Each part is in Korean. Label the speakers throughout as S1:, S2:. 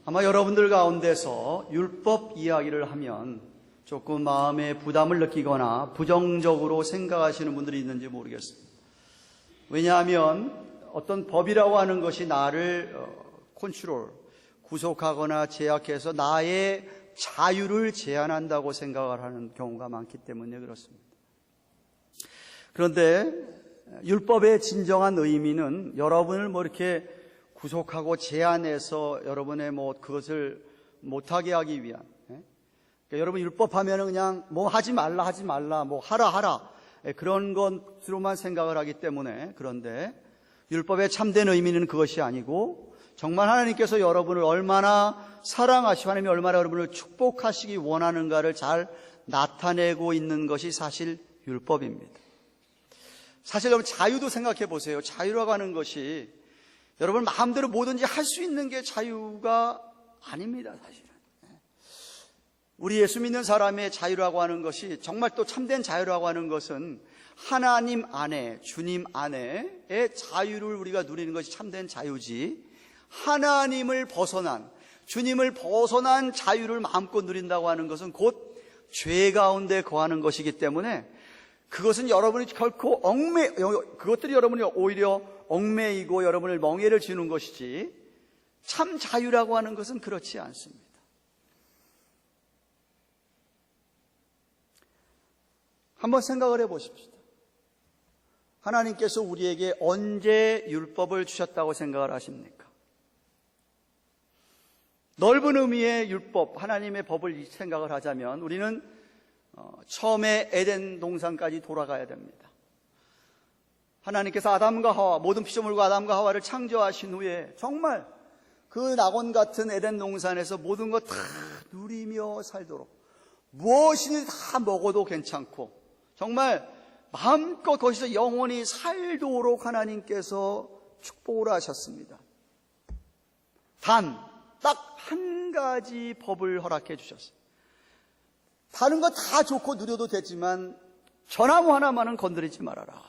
S1: 아마 여러분들 가운데서 율법 이야기를 하면 조금 마음에 부담을 느끼거나 부정적으로 생각하시는 분들이 있는지 모르겠습니다. 왜냐하면 어떤 법이라고 하는 것이 나를 구속하거나 제약해서 나의 자유를 제한한다고 생각을 하는 경우가 많기 때문에 그렇습니다. 그런데 율법의 진정한 의미는 여러분을 이렇게 구속하고 제한해서 여러분의 그것을 못하게 하기 위한, 그러니까 여러분 율법하면은 그냥 하지 말라 하라 그런 것으로만 생각을 하기 때문에. 그런데 율법의 참된 의미는 그것이 아니고 정말 하나님께서 여러분을 얼마나 사랑하시고 하나님이 얼마나 여러분을 축복하시기 원하는가를 잘 나타내고 있는 것이 사실 율법입니다. 사실 여러분 자유도 생각해 보세요. 자유라고 하는 것이 여러분 마음대로 뭐든지 할 수 있는 게 자유가 아닙니다. 사실은 우리 예수 믿는 사람의 자유라고 하는 것이, 정말 또 참된 자유라고 하는 것은 하나님 안에, 주님 안에의 자유를 우리가 누리는 것이 참된 자유지, 하나님을 벗어난, 주님을 벗어난 자유를 마음껏 누린다고 하는 것은 곧 죄 가운데 거하는 것이기 때문에 그것은 여러분이 결코 그것들이 여러분이 오히려 얽매이고 여러분을 멍해를 지는 것이지, 참 자유라고 하는 것은 그렇지 않습니다. 한번 생각을 해보십시다. 하나님께서 우리에게 언제 율법을 주셨다고 생각을 하십니까? 넓은 의미의 율법, 하나님의 법을 생각을 하자면 우리는 처음에 에덴 동산까지 돌아가야 됩니다. 하나님께서 아담과 하와, 모든 피조물과 아담과 하와를 창조하신 후에 정말 그 낙원 같은 에덴 동산에서 모든 것 다 누리며 살도록, 무엇이든 다 먹어도 괜찮고 정말 마음껏 거기서 영원히 살도록 하나님께서 축복을 하셨습니다. 단 딱 한 가지 법을 허락해 주셨어요. 다른 거 다 좋고 누려도 되지만 저나무 하나만은 건드리지 말아라.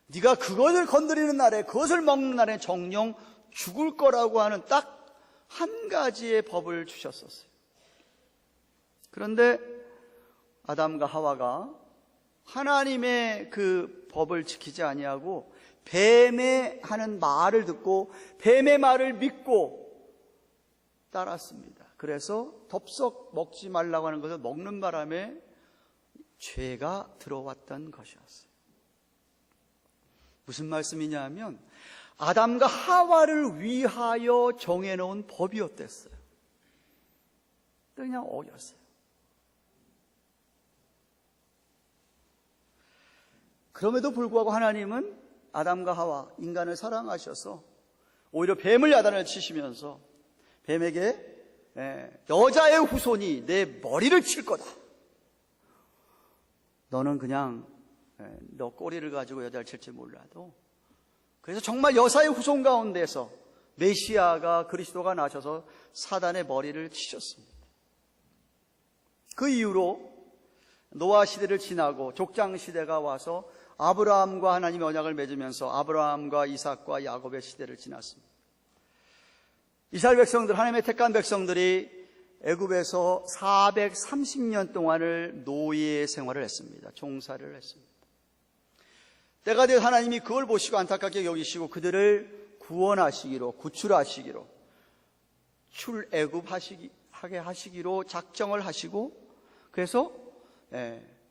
S1: 네가 그것을 건드리는 날에, 그것을 먹는 날에 정녕 죽을 거라고 하는 딱 한 가지의 법을 주셨었어요. 그런데 아담과 하와가 하나님의 그 법을 지키지 아니하고 뱀의 하는 말을 듣고 뱀의 말을 믿고 따랐습니다. 그래서 덥석 먹지 말라고 하는 것을 먹는 바람에 죄가 들어왔던 것이었어요. 무슨 말씀이냐 하면 아담과 하와를 위하여 정해놓은 법이었댔어요. 그냥 어겼어요. 그럼에도 불구하고 하나님은 아담과 하와, 인간을 사랑하셔서 오히려 뱀을 야단을 치시면서 뱀에게 여자의 후손이 내 머리를 칠 거다. 너는 그냥 너 꼬리를 가지고 여자를 칠지 몰라도. 그래서 정말 여사의 후손 가운데서 메시아가, 그리스도가 나셔서 사단의 머리를 치셨습니다. 그 이후로 노아 시대를 지나고 족장 시대가 와서 아브라함과 하나님의 언약을 맺으면서 아브라함과 이삭과 야곱의 시대를 지났습니다. 이스라엘 백성들, 하나님의 택한 백성들이 애굽에서 430년 동안을 노예 생활을 했습니다. 종살이를 했습니다. 때가 되어 하나님이 그걸 보시고 안타깝게 여기시고 그들을 구원하시기로, 구출하시기로, 출애굽하게 하시기로 작정을 하시고, 그래서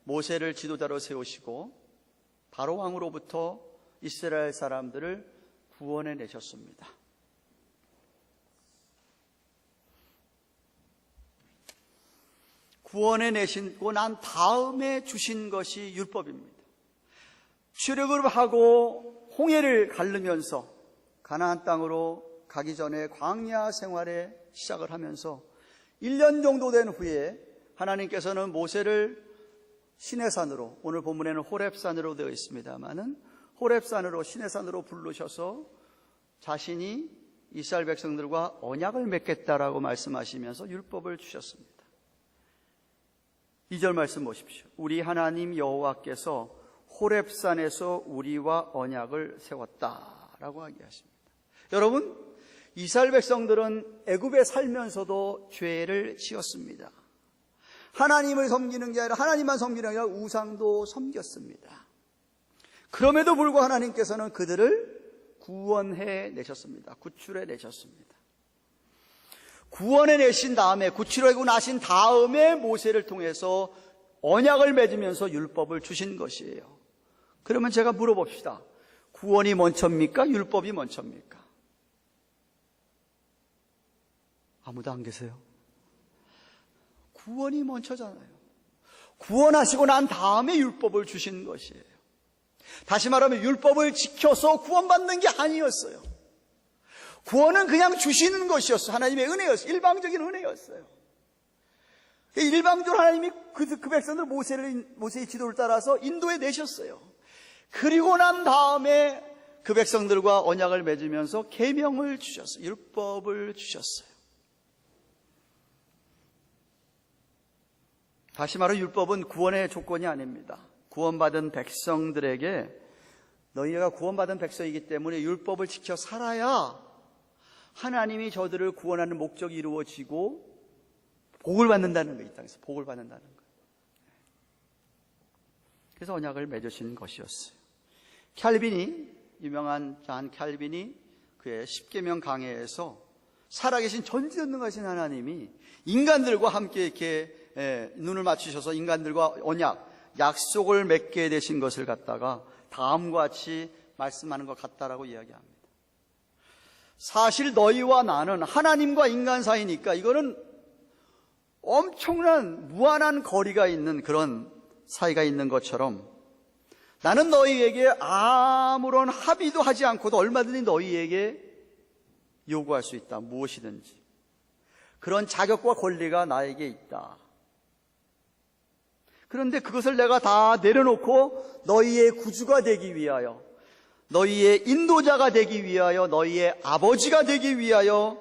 S1: 모세를 지도자로 세우시고 바로 왕으로부터 이스라엘 사람들을 구원해 내셨습니다. 구원해 내시고 난 다음에 주신 것이 율법입니다. 출애굽을 하고 홍해를 가르면서 가나안 땅으로 가기 전에 광야 생활에 시작을 하면서 1년 정도 된 후에 하나님께서는 모세를 시내산으로, 오늘 본문에는 호렙산으로 되어 있습니다마는 호렙산으로, 시내산으로 부르셔서 자신이 이스라엘 백성들과 언약을 맺겠다라고 말씀하시면서 율법을 주셨습니다. 2절 말씀 보십시오. 우리 하나님 여호와께서 호렙산에서 우리와 언약을 세웠다라고 이야기하십니다. 여러분, 이스라엘 백성들은 애굽에 살면서도 죄를 지었습니다. 하나님을 섬기는 게 아니라 하나님만 섬기는 게 아니라 우상도 섬겼습니다. 그럼에도 불구하고 하나님께서는 그들을 구원해 내셨습니다. 구출해 내셨습니다. 구원해 내신 다음에, 구출하고 나신 다음에 모세를 통해서 언약을 맺으면서 율법을 주신 것이에요. 그러면 제가 물어봅시다. 구원이 먼저입니까? 율법이 먼저입니까? 아무도 안 계세요? 구원이 먼저잖아요. 구원하시고 난 다음에 율법을 주신 것이에요. 다시 말하면 율법을 지켜서 구원받는 게 아니었어요. 구원은 그냥 주시는 것이었어요. 하나님의 은혜였어요. 일방적인 은혜였어요. 일방적으로 하나님이 그 백성들 모세의 지도를 따라서 인도해 내셨어요. 그리고 난 다음에 그 백성들과 언약을 맺으면서 계명을 주셨어요. 율법을 주셨어요. 다시 말해 율법은 구원의 조건이 아닙니다. 구원받은 백성들에게 너희가 구원받은 백성이기 때문에 율법을 지켜 살아야 하나님이 저들을 구원하는 목적이 이루어지고 복을 받는다는 거예요. 이 땅에서 복을 받는다는 거예요. 그래서 언약을 맺으신 것이었어요. 유명한 잔 캘빈이 그의 십계명 강해에서 살아계신 전지전능하신 하나님이 인간들과 함께 이렇게 눈을 맞추셔서 인간들과 약속을 맺게 되신 것을 갖다가 다음과 같이 말씀하는 것 같다라고 이야기합니다. 사실 너희와 나는 하나님과 인간 사이니까 이거는 엄청난 무한한 거리가 있는 그런 사이가 있는 것처럼 나는 너희에게 아무런 합의도 하지 않고도 얼마든지 너희에게 요구할 수 있다. 무엇이든지. 그런 자격과 권리가 나에게 있다. 그런데 그것을 내가 다 내려놓고 너희의 구주가 되기 위하여, 너희의 인도자가 되기 위하여, 너희의 아버지가 되기 위하여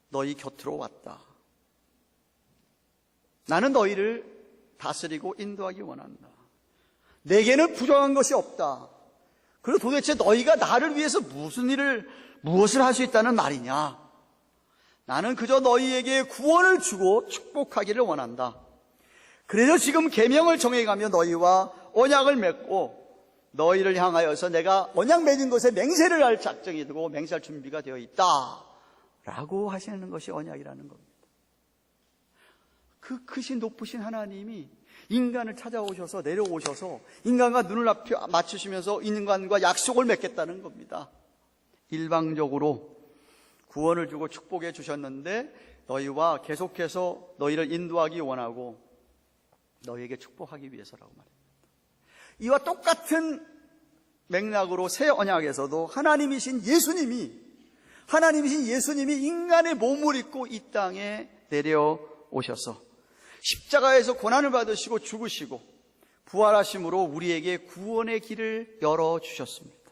S1: 너희 곁으로 왔다. 나는 너희를 다스리고 인도하기 원한다. 내게는 부정한 것이 없다. 그리고 도대체 너희가 나를 위해서 무엇을 할 수 있다는 말이냐? 나는 그저 너희에게 구원을 주고 축복하기를 원한다. 그래서 지금 계명을 정해가며 너희와 언약을 맺고 너희를 향하여서 내가 언약 맺은 것에 맹세를 할 작정이 되고 맹세할 준비가 되어 있다. 라고 하시는 것이 언약이라는 겁니다. 그 크신 높으신 하나님이 인간을 찾아오셔서 내려오셔서 인간과 눈을 맞추시면서 인간과 약속을 맺겠다는 겁니다. 일방적으로 구원을 주고 축복해 주셨는데 너희와 계속해서 너희를 인도하기 원하고 너희에게 축복하기 위해서라고 말입니다. 이와 똑같은 맥락으로 새 언약에서도 하나님이신 예수님이 인간의 몸을 입고 이 땅에 내려오셔서 십자가에서 고난을 받으시고 죽으시고 부활하심으로 우리에게 구원의 길을 열어주셨습니다.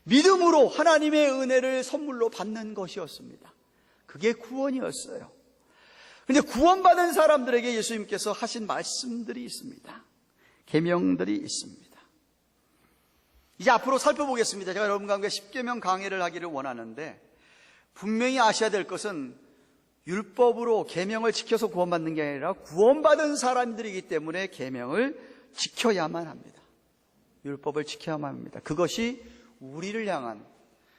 S1: 믿음으로 하나님의 은혜를 선물로 받는 것이었습니다. 그게 구원이었어요. 그런데 구원받은 사람들에게 예수님께서 하신 말씀들이 있습니다. 계명들이 있습니다. 이제 앞으로 살펴보겠습니다. 제가 여러분과 함께 십계명 강해를 하기를 원하는데 분명히 아셔야 될 것은 율법으로 계명을 지켜서 구원받는 게 아니라 구원받은 사람들이기 때문에 계명을 지켜야만 합니다. 율법을 지켜야만 합니다. 그것이 우리를 향한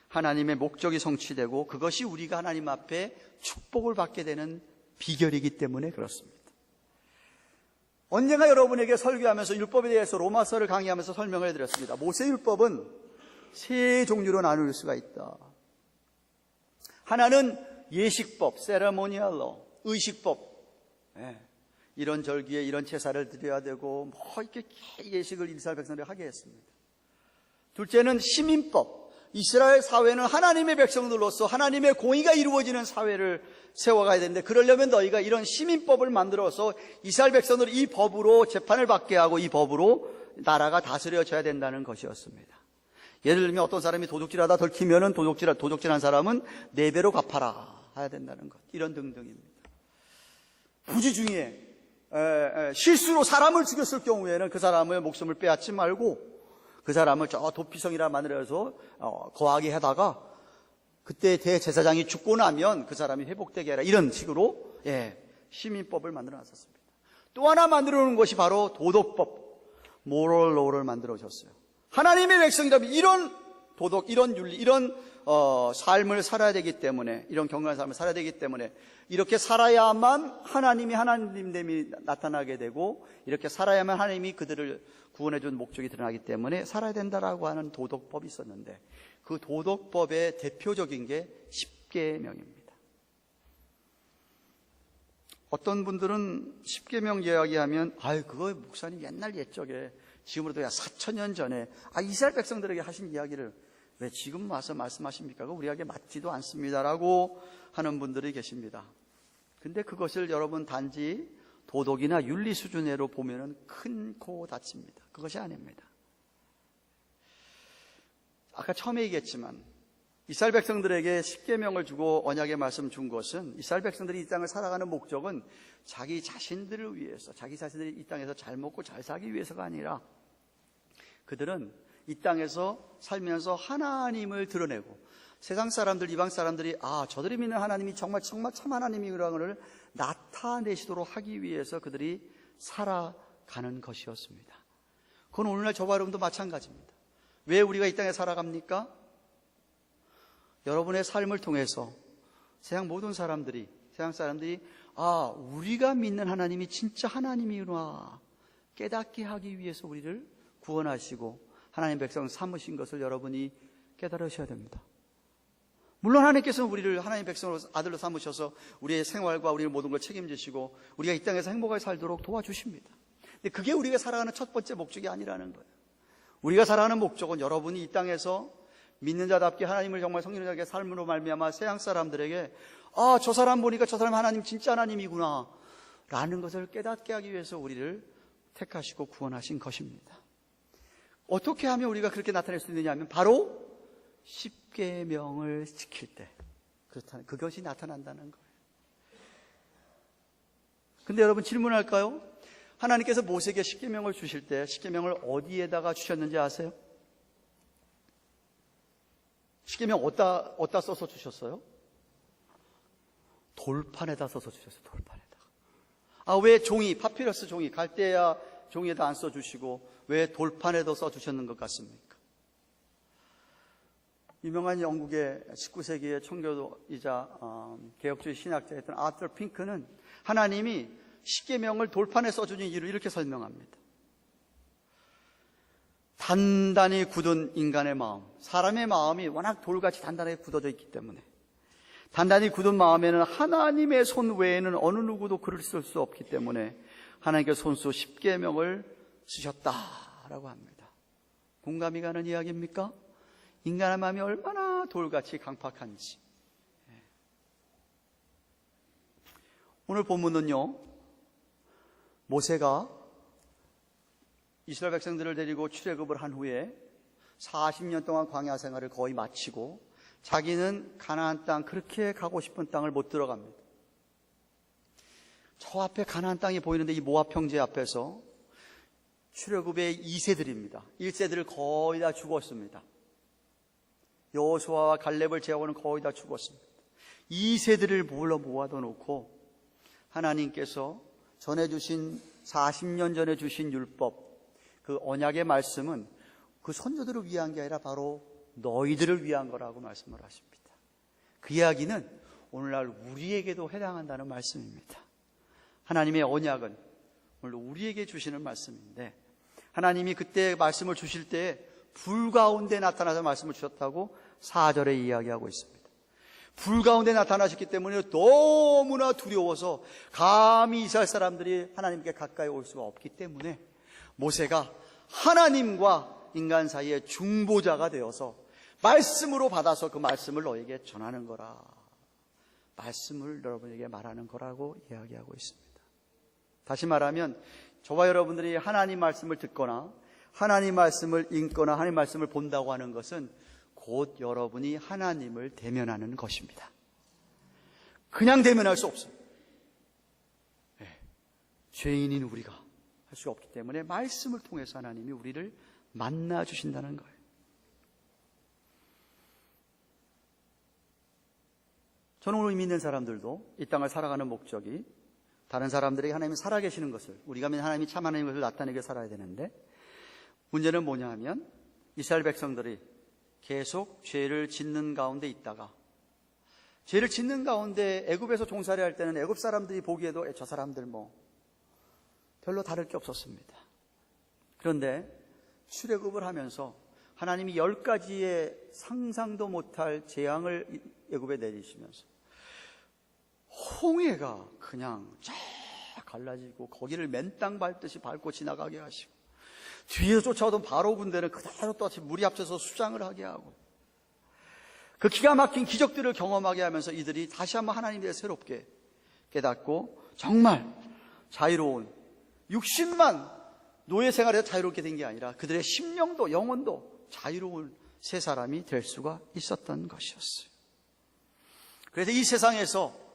S1: 하나님의 목적이 성취되고 그것이 우리가 하나님 앞에 축복을 받게 되는 비결이기 때문에 그렇습니다. 언젠가 여러분에게 설교하면서 율법에 대해서 로마서를 강의하면서 설명을 해드렸습니다. 모세율법은 세 종류로 나눌 수가 있다. 하나는 예식법, 세레모니얼로, 의식법. 이런 절기에 이런 제사를 드려야 되고 이렇게 예식을 이스라엘 백성들이 하게 했습니다. 둘째는 시민법. 이스라엘 사회는 하나님의 백성들로서 하나님의 공의가 이루어지는 사회를 세워가야 되는데 그러려면 너희가 이런 시민법을 만들어서 이스라엘 백성들이 이 법으로 재판을 받게 하고 이 법으로 나라가 다스려져야 된다는 것이었습니다. 예를 들면 어떤 사람이 도둑질하다 들키면은 도둑질한 사람은 4배로 갚아라 해야 된다는 것. 이런 등등입니다. 부지 중에 실수로 사람을 죽였을 경우에는 그 사람의 목숨을 빼앗지 말고 그 사람을 저 도피성이라 만들어서 거하게 하다가 그때 대제사장이 죽고 나면 그 사람이 회복되게 해라, 이런 식으로 시민법을 만들어 놨었습니다. 또 하나 만들어 놓은 것이 바로 도덕법, 모럴 로를 만들어 오셨어요. 하나님의 백성이라면 이런 도덕, 이런 윤리, 이런 삶을 살아야 되기 때문에, 이런 경건한 삶을 살아야 되기 때문에 이렇게 살아야만 하나님됨이 나타나게 되고, 이렇게 살아야만 하나님이 그들을 구원해 준 목적이 드러나기 때문에 살아야 된다라고 하는 도덕법이 있었는데, 그 도덕법의 대표적인 게 십계명입니다. 어떤 분들은 십계명 이야기하면 그거 목사님 옛날 옛적에, 지금으로도 4,000년 전에 이스라엘 백성들에게 하신 이야기를 왜 지금 와서 말씀하십니까? 그거 우리에게 맞지도 않습니다라고 하는 분들이 계십니다. 근데 그것을 여러분 단지 도덕이나 윤리 수준으로 보면은 큰 코 다칩니다. 그것이 아닙니다. 아까 처음에 얘기했지만 이스라엘 백성들에게 십계명을 주고 언약의 말씀 준 것은, 이스라엘 백성들이 이 땅을 살아가는 목적은 자기 자신들을 위해서, 자기 자신들이 이 땅에서 잘 먹고 잘 살기 위해서가 아니라, 그들은 이 땅에서 살면서 하나님을 드러내고 세상 사람들, 이방 사람들이 저들이 믿는 하나님이 정말 참 하나님이라는 것을 나타내시도록 하기 위해서 그들이 살아가는 것이었습니다. 그건 오늘날 저와 여러분도 마찬가지입니다. 왜 우리가 이 땅에 살아갑니까? 여러분의 삶을 통해서 세상 모든 사람들이, 우리가 믿는 하나님이 진짜 하나님이구나 깨닫게 하기 위해서 우리를 구원하시고 하나님 백성 삼으신 것을 여러분이 깨달으셔야 됩니다. 물론 하나님께서는 우리를 하나님 백성으로, 아들로 삼으셔서 우리의 생활과 우리의 모든 걸 책임지시고 우리가 이 땅에서 행복하게 살도록 도와주십니다. 근데 그게 우리가 살아가는 첫 번째 목적이 아니라는 거예요. 우리가 살아가는 목적은 여러분이 이 땅에서 믿는 자답게 하나님을 정말 성령님에게 삶으로 말미암아 세상 사람들에게 저 사람 보니까 저 사람 하나님 진짜 하나님이구나 라는 것을 깨닫게 하기 위해서 우리를 택하시고 구원하신 것입니다. 어떻게 하면 우리가 그렇게 나타낼 수 있느냐 하면 바로 십계명을 지킬 때 그것이 나타난다는 거예요. 근데 여러분 질문할까요? 하나님께서 모세에게 십계명을 주실 때 십계명을 어디에다가 주셨는지 아세요? 십계명 어디다 써서 주셨어요? 돌판에다 써서 주셨어요. 돌판에다가. 왜 종이, 파피러스 종이, 갈대아 종이에다 안 써주시고 왜 돌판에도 써주셨는 것 같습니까? 유명한 영국의 19세기의 청교도이자 개혁주의 신학자였던 아터 핑크는 하나님이 십계명을 돌판에 써주는 이유를 이렇게 설명합니다. 단단히 굳은 인간의 마음, 사람의 마음이 워낙 돌같이 단단하게 굳어져 있기 때문에 단단히 굳은 마음에는 하나님의 손 외에는 어느 누구도 글을 쓸 수 없기 때문에 하나님께서 손수 십계명을 쓰셨다라고 합니다. 공감이 가는 이야기입니까? 인간의 마음이 얼마나 돌같이 강팍한지. 오늘 본문은요, 모세가 이스라엘 백성들을 데리고 출애굽을 한 후에 40년 동안 광야 생활을 거의 마치고 자기는 가나안 땅, 그렇게 가고 싶은 땅을 못 들어갑니다. 저 앞에 가나안 땅이 보이는데 이 모압 평지 앞에서 출애굽의 2세들입니다. 1세들을 거의 다 죽었습니다. 여호수아와 갈렙을 제하고는 거의 다 죽었습니다. 2세들을 모아둬 놓고 하나님께서 전해주신 40년 전에 주신 율법, 그 언약의 말씀은 그 선조들을 위한 게 아니라 바로 너희들을 위한 거라고 말씀을 하십니다. 그 이야기는 오늘날 우리에게도 해당한다는 말씀입니다. 하나님의 언약은 물론 우리에게 주시는 말씀인데, 하나님이 그때 말씀을 주실 때 불 가운데 나타나서 말씀을 주셨다고 4절에 이야기하고 있습니다. 불 가운데 나타나셨기 때문에 너무나 두려워서 감히 이스라엘 사람들이 하나님께 가까이 올 수가 없기 때문에 모세가 하나님과 인간 사이의 중보자가 되어서 말씀으로 받아서 그 말씀을 너에게 전하는 거라, 말씀을 여러분에게 말하는 거라고 이야기하고 있습니다. 다시 말하면 저와 여러분들이 하나님 말씀을 듣거나 하나님 말씀을 읽거나 하나님 말씀을 본다고 하는 것은 곧 여러분이 하나님을 대면하는 것입니다. 그냥 대면할 수 없어요. 죄인인 우리가 할 수 없기 때문에 말씀을 통해서 하나님이 우리를 만나 주신다는 거예요. 저는 오늘 믿는 사람들도 이 땅을 살아가는 목적이 다른 사람들에게 하나님이 살아계시는 것을, 우리가 믿는 하나님이 참 하나님인 것을 나타내게 살아야 되는데, 문제는 뭐냐 하면 이스라엘 백성들이 계속 죄를 짓는 가운데 있다가, 죄를 짓는 가운데 애굽에서 종살이 할 때는 애굽 사람들이 보기에도 저 사람들 뭐 별로 다를 게 없었습니다. 그런데 출애굽을 하면서 하나님이 10가지의 상상도 못할 재앙을 애굽에 내리시면서 홍해가 그냥 쫙 갈라지고 거기를 맨땅 밟듯이 밟고 지나가게 하시고, 뒤에서 쫓아오던 바로 군대는 그대로 똑같이 물이 합쳐서 수장을 하게 하고, 그 기가 막힌 기적들을 경험하게 하면서 이들이 다시 한번 하나님에 대해 새롭게 깨닫고 정말 자유로운, 육신만 노예 생활에서 자유롭게 된 게 아니라 그들의 심령도 영혼도 자유로운 새 사람이 될 수가 있었던 것이었어요. 그래서 이 세상에서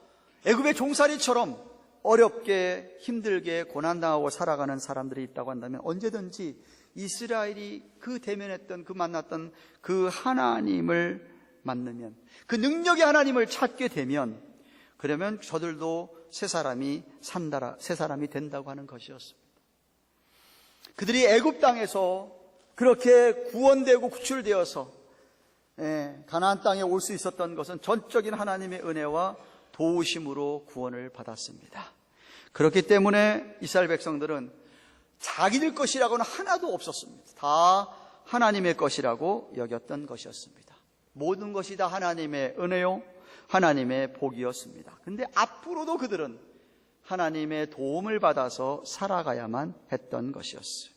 S1: 애굽의 종살이처럼 어렵게 힘들게 고난당하고 살아가는 사람들이 있다고 한다면, 언제든지 이스라엘이 그 대면했던, 그 만났던 그 하나님을 만나면, 그 능력의 하나님을 찾게 되면, 그러면 저들도 새 사람이 산다라, 새 사람이 된다고 하는 것이었습니다. 그들이 애굽 땅에서 그렇게 구원되고 구출되어서 가나안 땅에 올 수 있었던 것은 전적인 하나님의 은혜와 도우심으로 구원을 받았습니다. 그렇기 때문에 이스라엘 백성들은 자기들 것이라고는 하나도 없었습니다. 다 하나님의 것이라고 여겼던 것이었습니다. 모든 것이 다 하나님의 은혜요, 하나님의 복이었습니다. 그런데 앞으로도 그들은 하나님의 도움을 받아서 살아가야만 했던 것이었어요.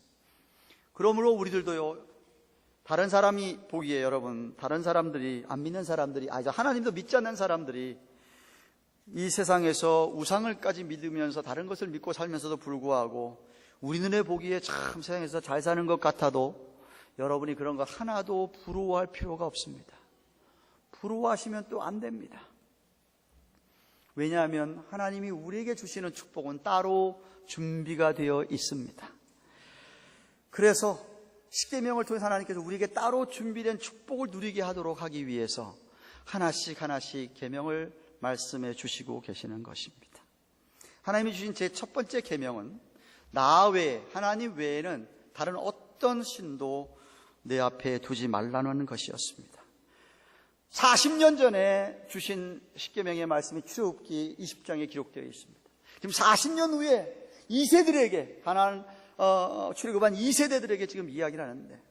S1: 그러므로 우리들도요, 다른 사람이 보기에, 여러분, 다른 사람들이, 안 믿는 사람들이, 하나님도 믿지 않는 사람들이 이 세상에서 우상을까지 믿으면서 다른 것을 믿고 살면서도 불구하고 우리 눈에 보기에 참 세상에서 잘 사는 것 같아도, 여러분이 그런 것 하나도 부러워할 필요가 없습니다. 부러워하시면 또 안 됩니다. 왜냐하면 하나님이 우리에게 주시는 축복은 따로 준비가 되어 있습니다. 그래서 십계명을 통해서 하나님께서 우리에게 따로 준비된 축복을 누리게 하도록 하기 위해서 하나씩 하나씩 계명을 말씀해 주시고 계시는 것입니다. 하나님이 주신 제 첫 번째 계명은 나 외에, 하나님 외에는 다른 어떤 신도 내 앞에 두지 말라는 것이었습니다. 40년 전에 주신 십계명의 말씀이 출애굽기 20장에 기록되어 있습니다. 지금 40년 후에 2세들에게, 가나안 출애굽한 2세대들에게 지금 이야기를 하는데,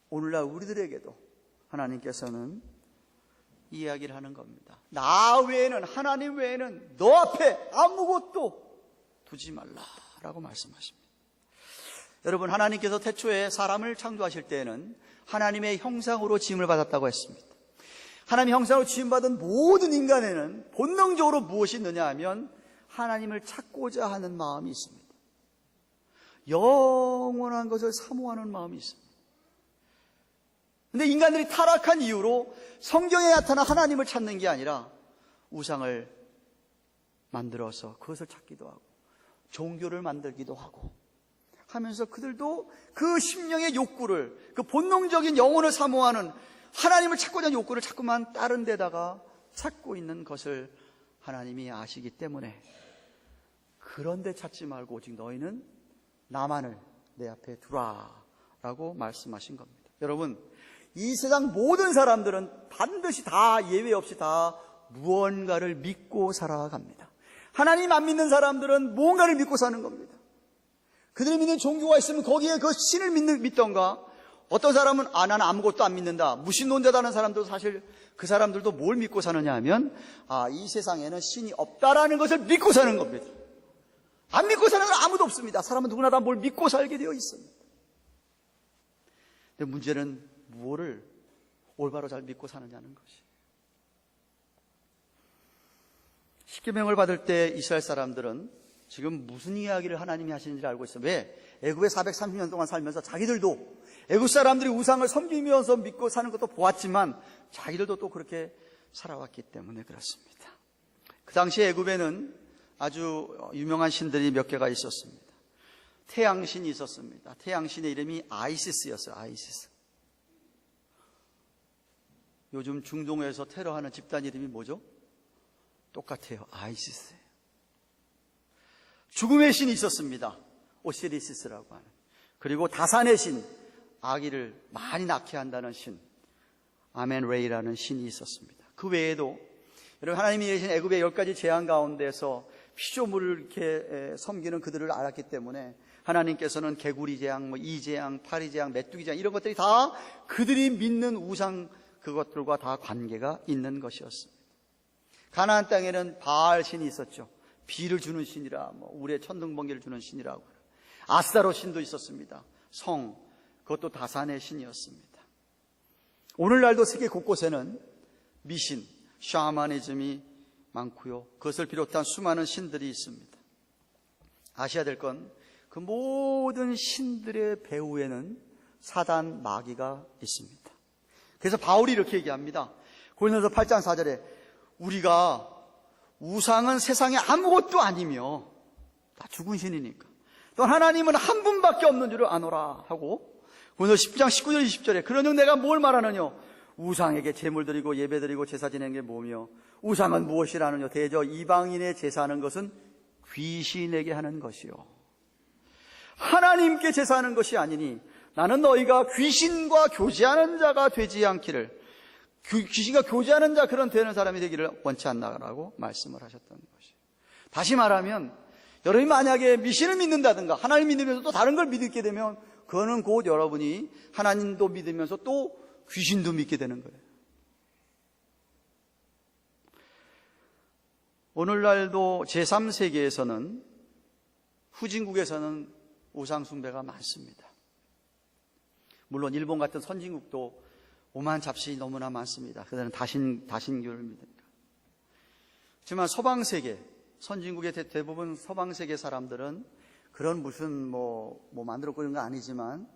S1: 오늘날 우리들에게도 하나님께서는 이야기를 하는 겁니다. 나 외에는, 하나님 외에는 너 앞에 아무것도 두지 말라라고 말씀하십니다. 여러분, 하나님께서 태초에 사람을 창조하실 때에는 하나님의 형상으로 지음을 받았다고 했습니다. 하나님의 형상으로 지음받은 모든 인간에는 본능적으로 무엇이 있느냐 하면 하나님을 찾고자 하는 마음이 있습니다. 영원한 것을 사모하는 마음이 있습니다. 그런데 인간들이 타락한 이후로 성경에 나타난 하나님을 찾는 게 아니라 우상을 만들어서 그것을 찾기도 하고 종교를 만들기도 하고 하면서 그들도 그 심령의 욕구를, 그 본능적인 영혼을 사모하는 하나님을 찾고자 하는 욕구를 자꾸만 다른 데다가 찾고 있는 것을 하나님이 아시기 때문에, 그런데 찾지 말고 오직 너희는 나만을 내 앞에 두라 라고 말씀하신 겁니다. 여러분, 이 세상 모든 사람들은 반드시 다 예외 없이 다 무언가를 믿고 살아갑니다. 하나님 안 믿는 사람들은 무언가를 믿고 사는 겁니다. 그들이 믿는 종교가 있으면 거기에 그 신을 믿던가, 어떤 사람은 나는 아무것도 안 믿는다, 무신론자다는 사람들도 사실 그 사람들도 뭘 믿고 사느냐 하면 이 세상에는 신이 없다라는 것을 믿고 사는 겁니다. 안 믿고 사는 건 아무도 없습니다. 사람은 누구나 다 뭘 믿고 살게 되어 있습니다. 근데 문제는 무엇을 올바로 잘 믿고 사느냐는 것이. 십계명을 받을 때 이스라엘 사람들은 지금 무슨 이야기를 하나님이 하시는지를 알고 있어요. 왜? 애굽에 430년 동안 살면서 자기들도 애굽 사람들이 우상을 섬기면서 믿고 사는 것도 보았지만 자기들도 또 그렇게 살아왔기 때문에 그렇습니다. 그 당시에 애굽에는 아주 유명한 신들이 몇 개가 있었습니다. 태양신이 있었습니다. 태양신의 이름이 아이시스였어요. 아이시스. 요즘 중동에서 테러하는 집단 이름이 뭐죠? 똑같아요. 아이시스예요. 죽음의 신이 있었습니다. 오시리시스라고 하는. 그리고 다산의 신, 아기를 많이 낳게 한다는 신, 아멘레이라는 신이 있었습니다. 그 외에도 여러분, 하나님이 계신 애굽의 10가지 재앙 가운데서 피조물을 이렇게 섬기는 그들을 알았기 때문에 하나님께서는 개구리 재앙, 이재앙, 파리 재앙, 메뚜기 재앙 이런 것들이 다 그들이 믿는 우상 그것들과 다 관계가 있는 것이었습니다. 가나안 땅에는 바알 신이 있었죠. 비를 주는 신이라, 우레 천둥번개를 주는 신이라고. 아스타롯 신도 있었습니다. 성, 그것도 다산의 신이었습니다. 오늘날도 세계 곳곳에는 미신, 샤머니즘이 많고요. 그것을 비롯한 수많은 신들이 있습니다. 아셔야 될 건 그 모든 신들의 배후에는 사단 마귀가 있습니다. 그래서 바울이 이렇게 얘기합니다. 고린도서 8장 4절에 우리가 우상은 세상에 아무것도 아니며 다 죽은 신이니까 또 하나님은 한 분밖에 없는 줄을 아노라 하고, 고린도서 10장 19절 20절에 그러즉 내가 뭘 말하느냐, 우상에게 제물 드리고 예배 드리고 제사 지내는 게 뭐며 우상은 무엇이라느냐, 대저 이방인의 제사하는 것은 귀신에게 하는 것이요 하나님께 제사하는 것이 아니니 나는 너희가 귀신과 교제하는 자가 되지 않기를, 귀신과 교제하는 자 그런 되는 사람이 되기를 원치 않나라고 말씀을 하셨던 것이에요. 다시 말하면 여러분이 만약에 미신을 믿는다든가 하나님 믿으면서 또 다른 걸 믿게 되면 그거는 곧 여러분이 하나님도 믿으면서 또 귀신도 믿게 되는 거예요. 오늘날도 제3세계에서는, 후진국에서는 우상 숭배가 많습니다. 물론 일본 같은 선진국도 오만 잡신이 너무나 많습니다. 그들은 다신교를 믿으니까. 하지만 서방세계, 선진국의 대부분 서방세계 사람들은 그런 무슨 만들어 꾸는 건 아니지만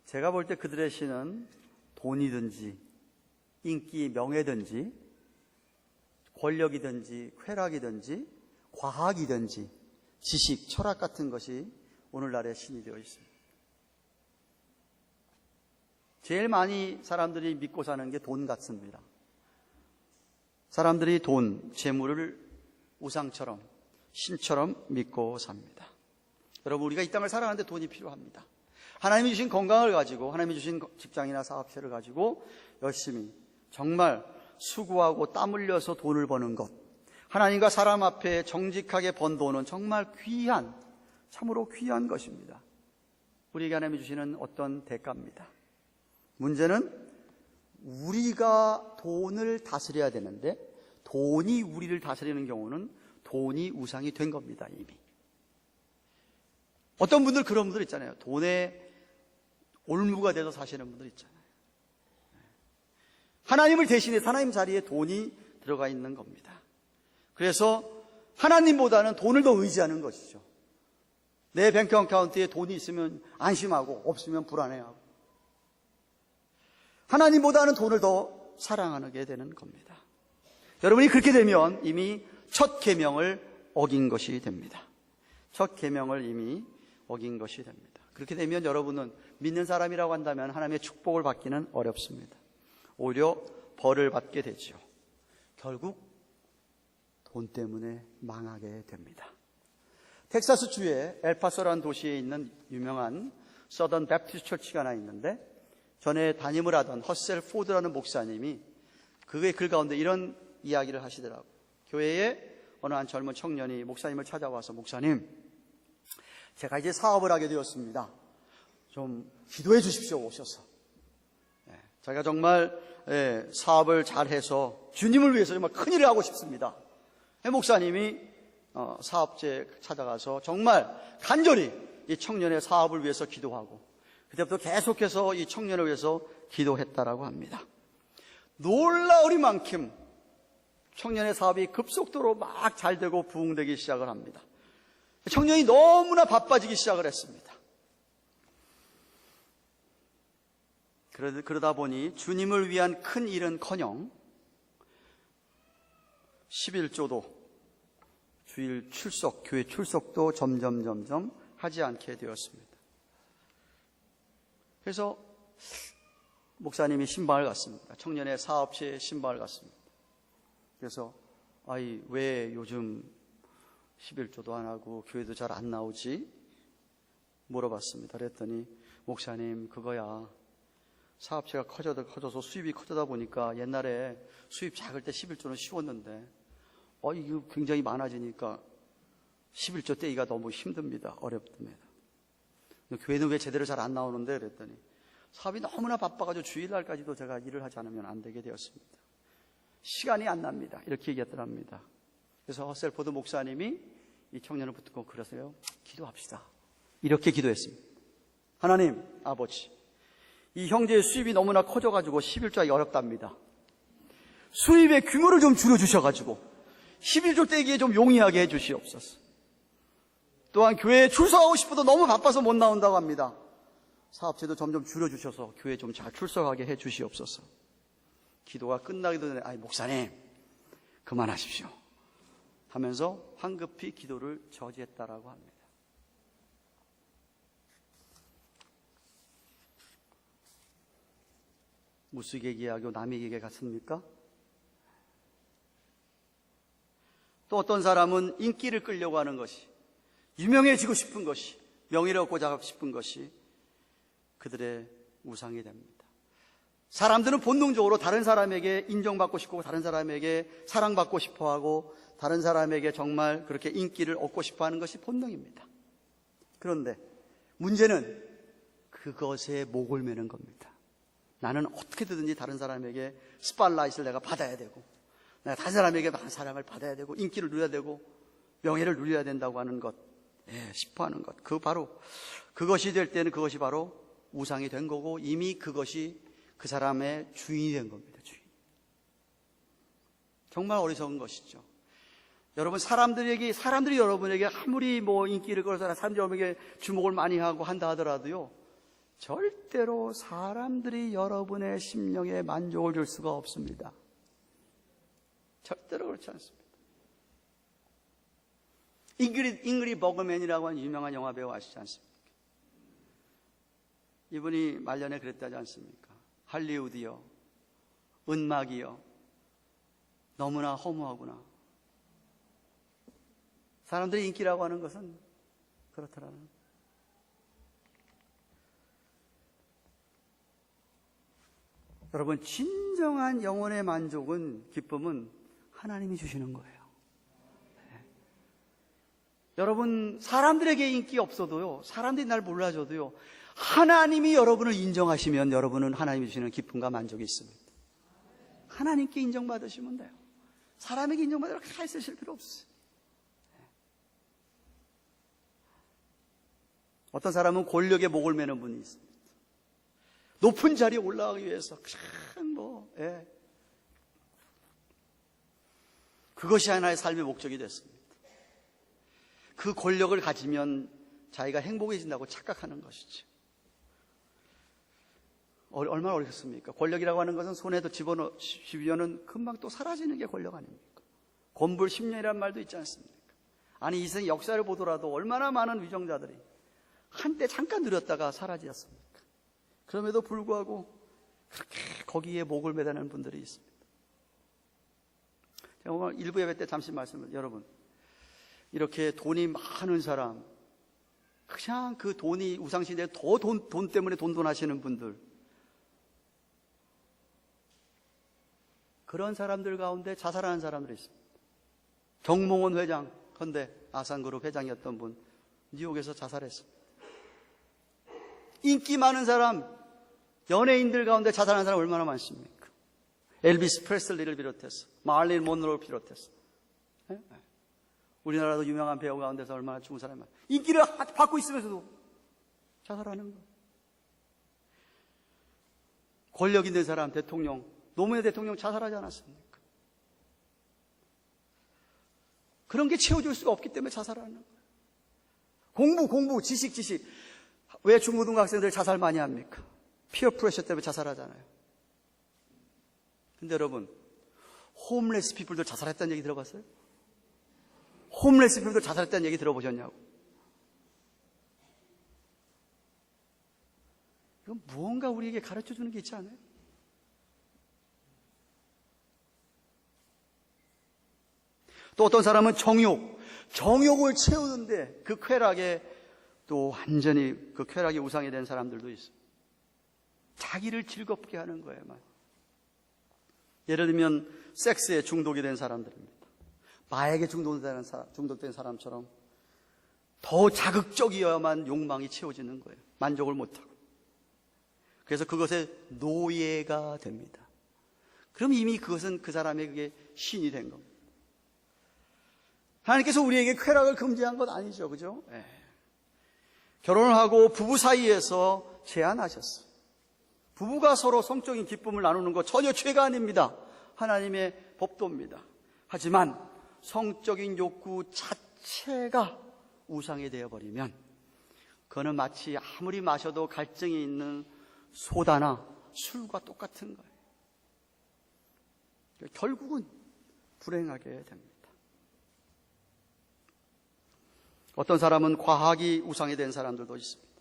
S1: 제가 볼 때 그들의 신은 돈이든지 인기, 명예든지 권력이든지 쾌락이든지 과학이든지 지식, 철학 같은 것이 오늘날의 신이 되어 있습니다. 제일 많이 사람들이 믿고 사는 게 돈 같습니다. 사람들이 돈, 재물을 우상처럼, 신처럼 믿고 삽니다. 여러분, 우리가 이 땅을 살아가는데 돈이 필요합니다. 하나님이 주신 건강을 가지고, 하나님이 주신 직장이나 사업체를 가지고 열심히 정말 수고하고 땀 흘려서 돈을 버는 것, 하나님과 사람 앞에 정직하게 번 돈은 정말 귀한, 참으로 귀한 것입니다. 우리에게 하나님이 주시는 어떤 대가입니다. 문제는 우리가 돈을 다스려야 되는데 돈이 우리를 다스리는 경우는 돈이 우상이 된 겁니다. 이미. 어떤 분들, 그런 분들 있잖아요. 돈에 올무가 돼서 사시는 분들 있잖아요. 하나님을 대신해서 하나님 자리에 돈이 들어가 있는 겁니다. 그래서 하나님보다는 돈을 더 의지하는 것이죠. 내 뱅크 어카운트에 돈이 있으면 안심하고 없으면 불안해하고, 하나님보다는 돈을 더 사랑하게 되는 겁니다. 여러분이 그렇게 되면 이미 첫 계명을 어긴 것이 됩니다. 첫 계명을 이미 어긴 것이 됩니다. 그렇게 되면 여러분은 믿는 사람이라고 한다면 하나님의 축복을 받기는 어렵습니다. 오히려 벌을 받게 되죠. 결국 돈 때문에 망하게 됩니다. 텍사스 주의 엘파소라는 도시에 있는 유명한 서던 배프티스트 처치가 하나 있는데, 전에 담임을 하던 허셀 포드라는 목사님이 그의 글 가운데 이런 이야기를 하시더라고요. 교회에 어느 한 젊은 청년이 목사님을 찾아와서, 목사님, 제가 이제 사업을 하게 되었습니다. 좀 기도해 주십시오, 오셔서. 제가 정말 사업을 잘해서 주님을 위해서 정말 큰일을 하고 싶습니다. 목사님이 사업체 찾아가서 정말 간절히 이 청년의 사업을 위해서 기도하고, 그때부터 계속해서 이 청년을 위해서 기도했다라고 합니다. 놀라우리만큼 청년의 사업이 급속도로 막 잘되고 부흥되기 시작을 합니다. 청년이 너무나 바빠지기 시작을 했습니다. 그러다 보니 주님을 위한 큰 일은커녕 11조도, 주일 출석, 교회 출석도 점점 하지 않게 되었습니다. 그래서 목사님이 신방을 갔습니다. 청년의 사업체에 신방을 갔습니다. 그래서 왜 요즘 11조도 안 하고 교회도 잘 안 나오지? 물어봤습니다. 그랬더니 목사님, 그거야 사업체가 커져서 수입이 커져다 보니까 옛날에 수입 작을 때 11조는 쉬웠는데 이거 굉장히 많아지니까 11조 떼기가 너무 힘듭니다. 어렵습니다. 교회는 왜 제대로 잘 안 나오는데? 그랬더니 사업이 너무나 바빠가지고 주일날까지도 제가 일을 하지 않으면 안 되게 되었습니다. 시간이 안 납니다. 이렇게 얘기했더랍니다. 그래서 셀포드 목사님이 이 청년을 붙들고 그러세요. 기도합시다. 이렇게 기도했습니다. 하나님 아버지, 이 형제의 수입이 너무나 커져가지고 11조 하기 어렵답니다. 수입의 규모를 좀 줄여주셔가지고 11조 떼기에 좀 용이하게 해주시옵소서. 또한 교회에 출석하고 싶어도 너무 바빠서 못 나온다고 합니다. 사업체도 점점 줄여주셔서 교회에 좀 잘 출석하게 해주시옵소서. 기도가 끝나기도 전에 목사님 그만하십시오 하면서 황급히 기도를 저지했다라고 합니다. 무수개기하고 남이기계 같습니까? 또 어떤 사람은 인기를 끌려고 하는 것이, 유명해지고 싶은 것이, 명예를 얻고자 싶은 것이 그들의 우상이 됩니다. 사람들은 본능적으로 다른 사람에게 인정받고 싶고 다른 사람에게 사랑받고 싶어하고 다른 사람에게 정말 그렇게 인기를 얻고 싶어하는 것이 본능입니다. 그런데 문제는 그것에 목을 매는 겁니다. 나는 어떻게든지 다른 사람에게 스팟라이트를 내가 받아야 되고 내가 다른 사람에게 많은 사랑을 받아야 되고 인기를 누려야 되고 명예를 누려야 된다고 하는 것, 싶어하는 것, 그것이 될 때는 그것이 바로 우상이 된 거고 이미 그것이 그 사람의 주인이 된 겁니다. 주인. 정말 어리석은 것이죠. 여러분, 사람들이 여러분에게 아무리 인기를 끌어서 사람들이 여러분에게 주목을 많이 하고 한다 하더라도요, 절대로 사람들이 여러분의 심령에 만족을 줄 수가 없습니다. 절대로 그렇지 않습니다. 잉그리 버그맨이라고 하는 유명한 영화배우 아시지 않습니까? 이분이 말년에 그랬다지 않습니까? 할리우드요, 은막이요, 너무나 허무하구나. 사람들이 인기라고 하는 것은 그렇더라는 거예요. 여러분, 진정한 영혼의 만족은, 기쁨은 하나님이 주시는 거예요. 여러분, 사람들에게 인기 없어도요, 사람들이 날 몰라줘도요, 하나님이 여러분을 인정하시면 여러분은 하나님이 주시는 기쁨과 만족이 있습니다. 하나님께 인정받으시면 돼요. 사람에게 인정받으러 가만히 있으실 필요 없어요. 어떤 사람은 권력에 목을 매는 분이 있습니다. 높은 자리에 올라가기 위해서 그것이 하나의 삶의 목적이 됐습니다. 그 권력을 가지면 자기가 행복해진다고 착각하는 것이죠. 얼마나 어렵습니까? 권력이라고 하는 것은 손에도 집어넣으면 금방 또 사라지는 게 권력 아닙니까? 권불 10년이라는 말도 있지 않습니까? 아니, 이 세상 역사를 보더라도 얼마나 많은 위정자들이 한때 잠깐 누렸다가 사라졌습니까? 그럼에도 불구하고 그렇게 거기에 목을 매다는 분들이 있습니다. 제가 오늘 일부 예배 때 잠시 말씀을, 여러분, 이렇게 돈이 많은 사람, 그냥 그 돈이 우상시대에 더 돈 때문에 돈하시는 분들, 그런 사람들 가운데 자살하는 사람들이 있습니다. 정몽원 회장, 헌데 아산그룹 회장이었던 분, 뉴욕에서 자살했습니다. 인기 많은 사람, 연예인들 가운데 자살하는 사람 얼마나 많습니까? 엘비스 프레슬리를 비롯해서, 마릴린 몬로를 비롯해서, 우리나라도 유명한 배우 가운데서 얼마나 죽은 사람이 많아요. 인기를 받고 있으면서도 자살하는 거예요. 권력 있는 사람, 대통령, 노무현 대통령 자살하지 않았습니까? 그런 게 채워줄 수가 없기 때문에 자살하는 거예요. 공부, 지식. 왜 중고등학생들 자살 많이 합니까? 피어 프레셔 때문에 자살하잖아요. 근데 여러분, 홈레스 피플들 자살했다는 얘기 들어봤어요? 홈레스 피플들 자살했다는 얘기 들어보셨냐고? 이건 무언가 우리에게 가르쳐 주는 게 있지 않아요? 또 어떤 사람은 정욕을 채우는데 그 쾌락에 또 완전히 그 쾌락이 우상이 된 사람들도 있어요. 자기를 즐겁게 하는 거예요. 예를 들면 섹스에 중독이 된 사람들입니다. 마약에 중독된 사람처럼 더 자극적이어야만 욕망이 채워지는 거예요. 만족을 못하고. 그래서 그것에 노예가 됩니다. 그럼 이미 그것은 그 사람의 그게 신이 된 겁니다. 하나님께서 우리에게 쾌락을 금지한 건 아니죠. 그죠? 네. 결혼을 하고 부부 사이에서 제한하셨어요. 부부가 서로 성적인 기쁨을 나누는 것 전혀 죄가 아닙니다. 하나님의 법도입니다. 하지만 성적인 욕구 자체가 우상이 되어버리면 그거는 마치 아무리 마셔도 갈증이 있는 소다나 술과 똑같은 거예요. 결국은 불행하게 됩니다. 어떤 사람은 과학이 우상이 된 사람들도 있습니다.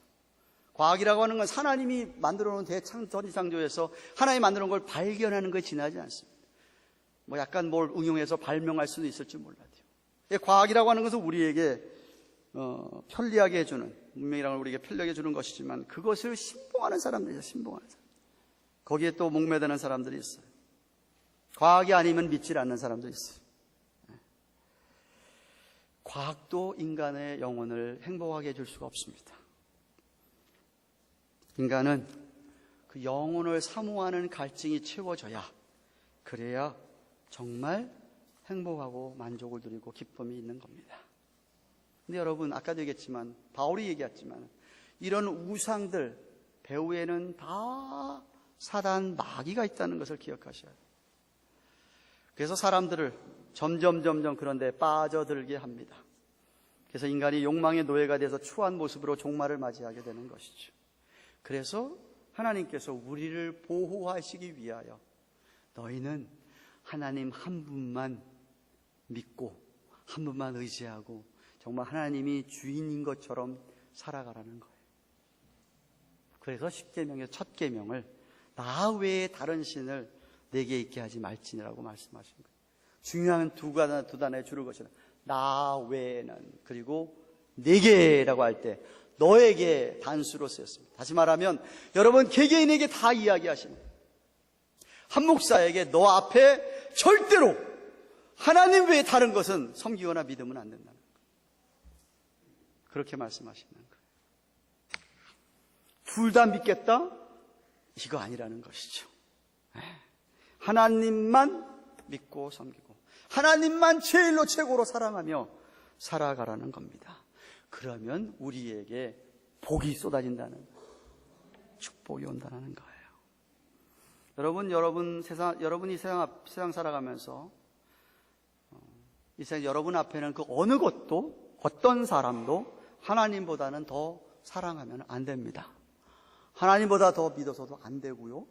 S1: 과학이라고 하는 건 하나님이 만들어 놓은 대천지창조에서 하나님이 만들어 놓은 걸 발견하는 것에 지나지 않습니다. 약간 뭘 응용해서 발명할 수는 있을지 몰라요. 과학이라고 하는 것은 우리에게 편리하게 해주는, 문명이라는 걸 우리에게 편리하게 해주는 것이지만 그것을 신봉하는 사람들이죠. 신봉하는 사람. 거기에 또 목매다는 사람들이 있어요. 과학이 아니면 믿지 않는 사람도 있어요. 과학도 인간의 영혼을 행복하게 해줄 수가 없습니다. 인간은 그 영혼을 사모하는 갈증이 채워져야, 그래야 정말 행복하고 만족을 누리고 기쁨이 있는 겁니다. 근데 여러분, 아까도 얘기했지만, 바울이 얘기했지만, 이런 우상들 배후에는 다 사단 마귀가 있다는 것을 기억하셔야 돼요. 그래서 사람들을 점점 그런 데 빠져들게 합니다. 그래서 인간이 욕망의 노예가 돼서 추한 모습으로 종말을 맞이하게 되는 것이죠. 그래서 하나님께서 우리를 보호하시기 위하여 너희는 하나님 한 분만 믿고 한 분만 의지하고 정말 하나님이 주인인 것처럼 살아가라는 거예요. 그래서 십계명의 첫 계명을 나 외에 다른 신을 내게 있게 하지 말지니라고 말씀하신 거예요. 중요한 두 단어의 줄을 것이라 나 외에는, 그리고 내게라고 할 때 너에게 단수로 쓰였습니다. 다시 말하면 여러분 개개인에게 다 이야기하십니다. 한 목사에게 너 앞에 절대로 하나님 외에 다른 것은 섬기거나 믿으면 안 된다는 거예요. 그렇게 말씀하시는 거예요. 둘 다 믿겠다? 이거 아니라는 것이죠. 하나님만 믿고 섬기고 하나님만 제일로 최고로 사랑하며 살아가라는 겁니다. 그러면 우리에게 복이 쏟아진다는 거예요. 축복이 온다는 거예요. 여러분이 세상 살아가면서 이 세상 여러분 앞에는 그 어느 것도 어떤 사람도 하나님보다는 더 사랑하면 안 됩니다. 하나님보다 더 믿어서도 안 되고요.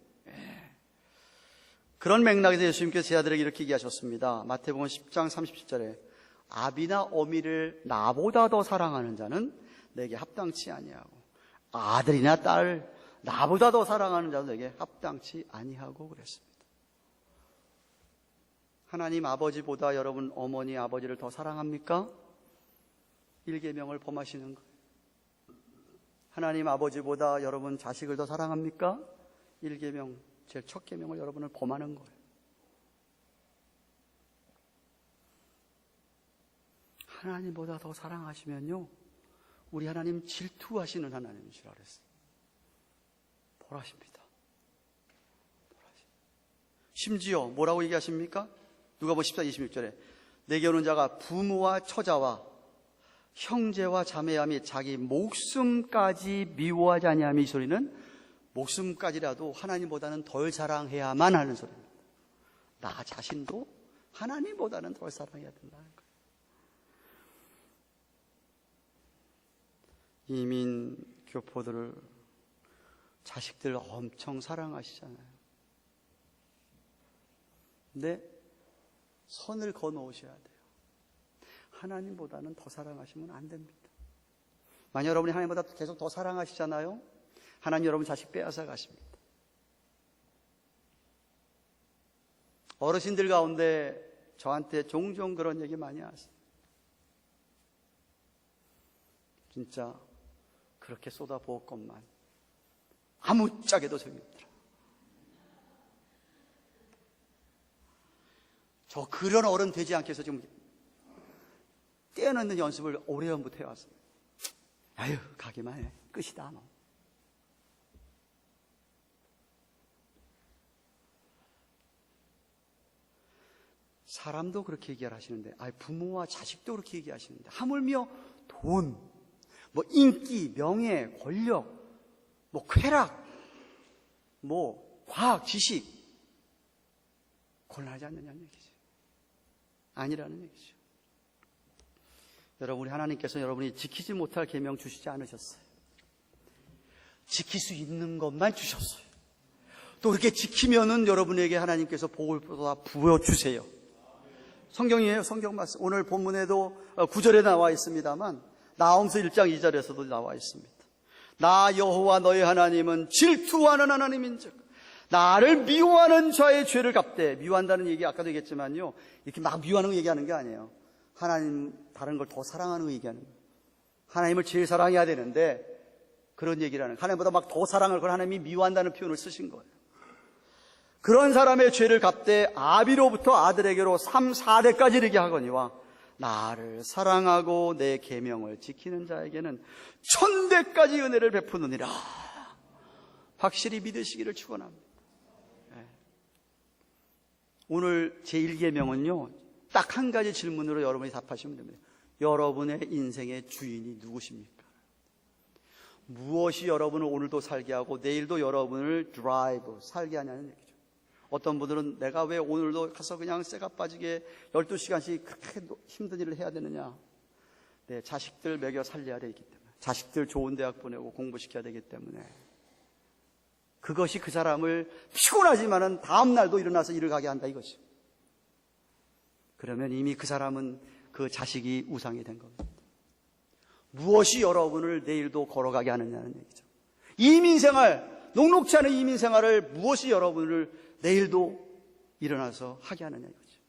S1: 그런 맥락에서 예수님께서 제자들에게 이렇게 얘기하셨습니다. 마태복음 10장 37절에 아비나 어미를 나보다 더 사랑하는 자는 내게 합당치 아니하고 아들이나 딸 나보다 더 사랑하는 자도 내게 합당치 아니하고 그랬습니다. 하나님 아버지보다 여러분 어머니 아버지를 더 사랑합니까? 1계명을 범하시는 거예요. 하나님 아버지보다 여러분 자식을 더 사랑합니까? 1계명 제일 첫 계명을 여러분을 범하는 거예요. 하나님보다 더 사랑하시면요, 우리 하나님 질투하시는 하나님이시라 그랬어요. 보라십니다. 심지어 뭐라고 얘기하십니까? 누가복음 14, 26절에 내게 오는 자가 부모와 처자와 형제와 자매와 및 자기 목숨까지 미워하지 아니하며, 이 소리는 목숨까지라도 하나님보다는 덜 사랑해야만 하는 소리입니다. 나 자신도 하나님보다는 덜 사랑해야 된다는 거예요. 이민 교포들을 자식들 엄청 사랑하시잖아요. 근데 선을 거놓으셔야 돼요. 하나님보다는 더 사랑하시면 안 됩니다. 만약 여러분이 하나님보다 계속 더 사랑하시잖아요. 하나님 여러분 자식 빼앗아 가십니다. 어르신들 가운데 저한테 종종 그런 얘기 많이 하세요. 진짜 그렇게 쏟아부었건만 아무짝에도 소용없더라. 저 그런 어른 되지 않게 해서 지금 떼어넣는 연습을 오래전부터 해왔습니다. 아유, 가기만 해. 끝이다, 너. 사람도 그렇게 얘기를 하시는데, 부모와 자식도 그렇게 얘기하시는데, 하물며 돈, 뭐 인기, 명예, 권력, 뭐 쾌락, 뭐 과학, 지식 곤란하지 않느냐는 얘기죠. 아니라는 얘기죠. 여러분, 우리 하나님께서 여러분이 지키지 못할 계명 주시지 않으셨어요. 지킬 수 있는 것만 주셨어요. 또 그렇게 지키면은 여러분에게 하나님께서 복을 부어주세요. 성경이에요. 성경 말씀. 오늘 본문에도 9절에 나와 있습니다만 나홈서 1장 2절에서도 나와 있습니다. 나 여호와 너희 하나님은 질투하는 하나님인즉 나를 미워하는 자의 죄를 갚되. 미워한다는 얘기 아까도 얘기했지만요, 이렇게 막 미워하는 거 얘기하는 게 아니에요. 하나님 다른 걸 더 사랑하는 거 얘기하는 거예요. 하나님을 제일 사랑해야 되는데 그런 얘기를 하는 거예요. 하나님보다 막 더 사랑을 걸 하나님이 미워한다는 표현을 쓰신 거예요. 그런 사람의 죄를 갚되 아비로부터 아들에게로 3, 4대까지 이르게 하거니와 나를 사랑하고 내 계명을 지키는 자에게는 1000대까지 은혜를 베푸느니라. 확실히 믿으시기를 축원합니다. 오늘 제1계명은요, 딱 한 가지 질문으로 여러분이 답하시면 됩니다. 여러분의 인생의 주인이 누구십니까? 무엇이 여러분을 오늘도 살게 하고 내일도 여러분을 드라이브, 살게 하냐는 얘기죠. 어떤 분들은 내가 왜 오늘도 가서 그냥 쇠가 빠지게 12시간씩 그렇게 힘든 일을 해야 되느냐. 내 자식들 먹여 살려야 되기 때문에, 자식들 좋은 대학 보내고 공부시켜야 되기 때문에, 그것이 그 사람을 피곤하지만은 다음 날도 일어나서 일을 가게 한다 이거죠. 그러면 이미 그 사람은 그 자식이 우상이 된 겁니다. 무엇이 여러분을 내일도 걸어가게 하느냐는 얘기죠. 이민생활, 녹록지 않은 이민생활을 무엇이 여러분을 내일도 일어나서 하게 하느냐 이거죠.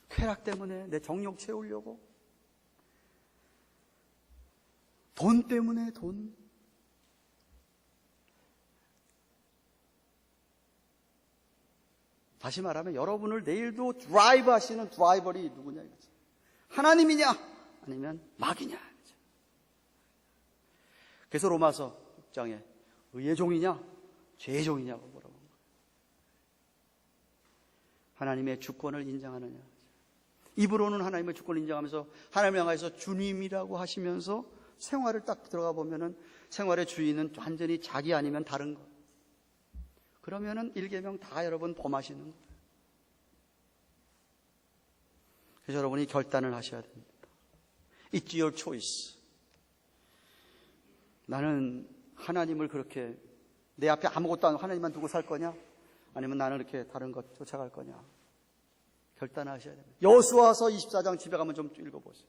S1: 쾌락 때문에 내 정욕 채우려고, 돈 때문에 돈, 다시 말하면 여러분을 내일도 드라이브 하시는 드라이버리 누구냐 이거죠. 하나님이냐 아니면 마귀냐. 그래서 로마서 6장에 의의 종이냐 죄의 종이냐고 물어본 거예요. 하나님의 주권을 인정하느냐. 입으로는 하나님의 주권을 인정하면서 하나님을 향해서 주님이라고 하시면서 생활을 딱 들어가 보면은 생활의 주인은 완전히 자기 아니면 다른 것. 그러면은 1계명 다 여러분 범하시는 거예요. 그래서 여러분이 결단을 하셔야 됩니다. It's your choice. 나는 하나님을 그렇게 내 앞에 아무것도 안 하고 하나님만 두고 살 거냐? 아니면 나는 이렇게 다른 것 쫓아갈 거냐? 결단하셔야 됩니다. 여호수아서 24장 집에 가면 좀 읽어보세요.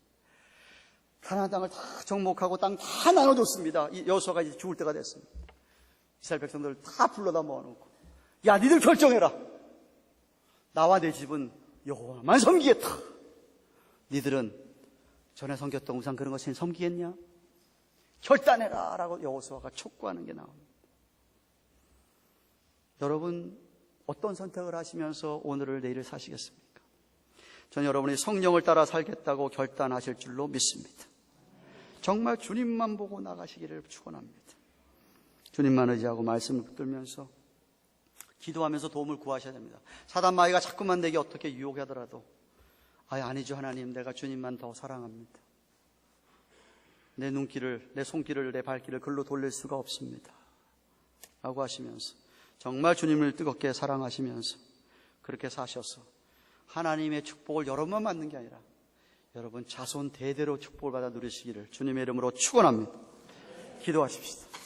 S1: 가나안 땅을 다 정복하고 땅 다 나눠줬습니다. 이 여호수아가 이제 죽을 때가 됐습니다. 이스라엘 백성들 다 불러다 모아놓고, 야, 니들 결정해라. 나와 내 집은 여호와만 섬기겠다. 니들은 전에 섬겼던 우상 그런 것을 섬기겠냐? 결단해라 라고 여호수아가 촉구하는 게 나옵니다. 여러분 어떤 선택을 하시면서 오늘을 내일을 사시겠습니까? 전 여러분이 성령을 따라 살겠다고 결단하실 줄로 믿습니다. 정말 주님만 보고 나가시기를 축원합니다. 주님만 의지하고 말씀을 붙들면서 기도하면서 도움을 구하셔야 됩니다. 사단 마귀가 자꾸만 내게 어떻게 유혹하더라도 아니죠 하나님, 내가 주님만 더 사랑합니다. 내 눈길을, 내 손길을, 내 발길을 글로 돌릴 수가 없습니다 라고 하시면서 정말 주님을 뜨겁게 사랑하시면서 그렇게 사셔서 하나님의 축복을 여러분만 받는 게 아니라 여러분 자손 대대로 축복을 받아 누리시기를 주님의 이름으로 축원합니다. 기도하십시다.